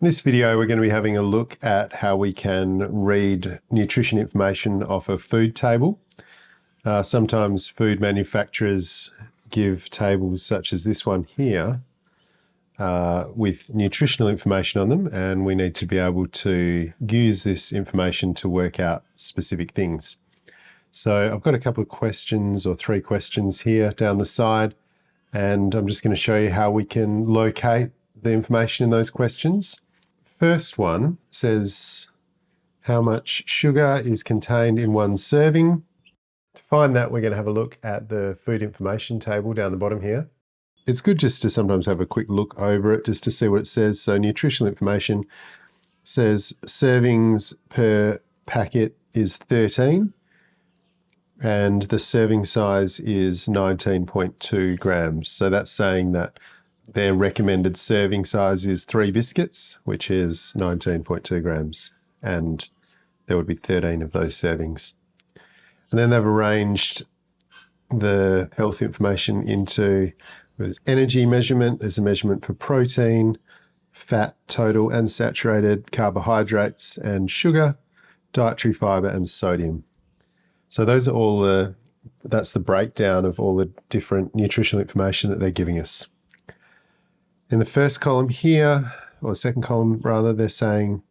In this video, we're going to be having a look at how we can read nutrition information off a food table. Sometimes food manufacturers give tables such as this one here with nutritional information on them, and we need to be able to use this information to work out specific things. So I've got a couple of questions, or 3 questions here down the side, and I'm just going to show you how we can locate the information in those questions. First one says, how much sugar is contained in one serving? To find that, we're going to have a look at the food information table down the bottom here. It's good just to sometimes have a quick look over it just to see what it says. So nutritional information says servings per packet is 13 and the serving size is 19.2 grams. So that's saying that their recommended serving size is 3 biscuits, which is 19.2 grams, and there would be 13 of those servings. And then they've arranged the health information into with energy measurement. There's a measurement for protein, fat, total and saturated, carbohydrates and sugar, dietary fiber and sodium. So those are all that's the breakdown of all the different nutritional information that they're giving us. In the first column here, or the second column rather, they're saying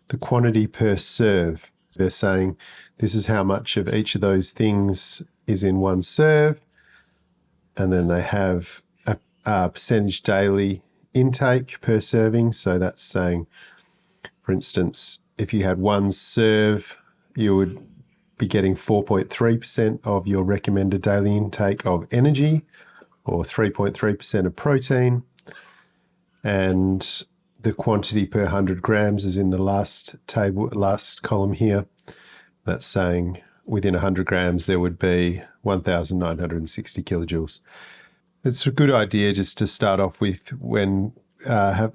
the quantity per serve. They're saying this is how much of each of those things is in one serve. And then they have a percentage daily intake per serving. So that's saying, for instance, if you had 1 serve, you would be getting 4.3% of your recommended daily intake of energy, or 3.3% of protein. And the quantity per 100 grams is in the last column here. That's saying within 100 grams there would be 1,960 kilojoules. It's a good idea just to start off with when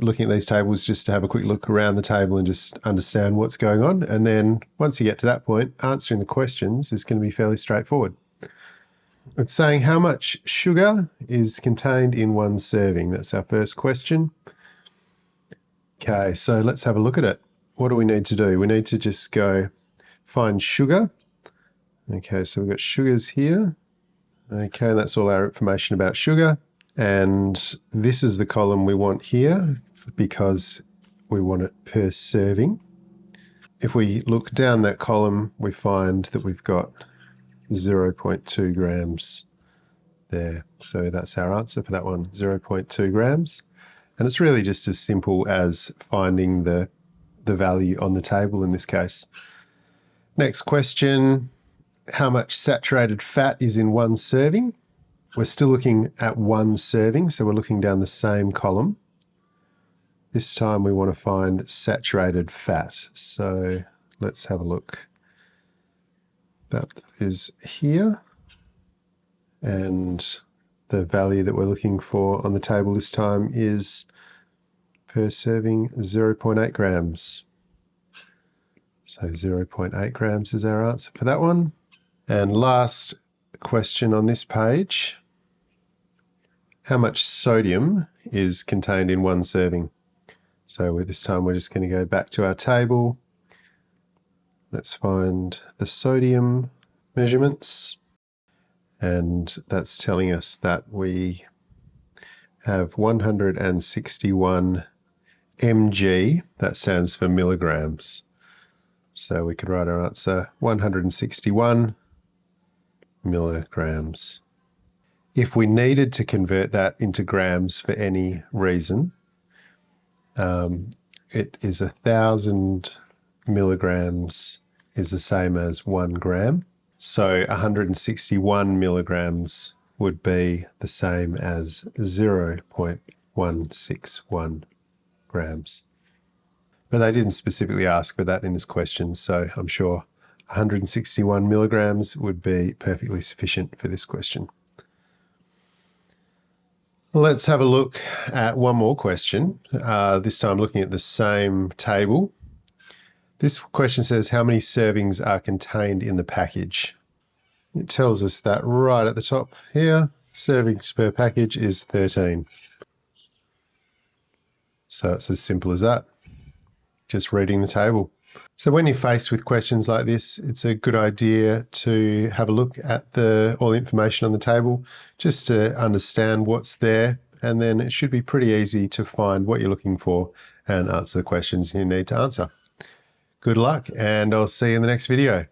looking at these tables, just to have a quick look around the table and just understand what's going on. And then once you get to that point, answering the questions is going to be fairly straightforward. It's saying how much sugar is contained in one serving. That's our first question. Okay, so let's have a look at it. What do we need to do? We need to just go find sugar. Okay, so we've got sugars here. Okay, that's all our information about sugar. And this is the column we want here because we want it per serving. If we look down that column, we find that we've got 0.2 grams there. So that's our answer for that one, 0.2 grams. And it's really just as simple as finding the value on the table in this case. Next question, how much saturated fat is in one serving? We're still looking at one serving, so we're looking down the same column. This time we want to find saturated fat. So let's have a look. That is here. And the value that we're looking for on the table this time is per serving 0.8 grams. So 0.8 grams is our answer for that one. And last question on this page, how much sodium is contained in one serving? So this time we're just going to go back to our table. Let's find the sodium measurements. And that's telling us that we have 161 mg, that stands for milligrams. So we could write our answer 161 milligrams. If we needed to convert that into grams for any reason, it is 1,000 milligrams is the same as 1 gram. So 161 milligrams would be the same as 0.161 grams. But they didn't specifically ask for that in this question, so I'm sure 161 milligrams would be perfectly sufficient for this question. Let's have a look at one more question, this time looking at the same table. This question says, how many servings are contained in the package? It tells us that right at the top here, servings per package is 13. So it's as simple as that. just reading the table. So when you're faced with questions like this, it's a good idea to have a look at all the information on the table just to understand what's there, and then it should be pretty easy to find what you're looking for and answer the questions you need to answer. Good luck, and I'll see you in the next video.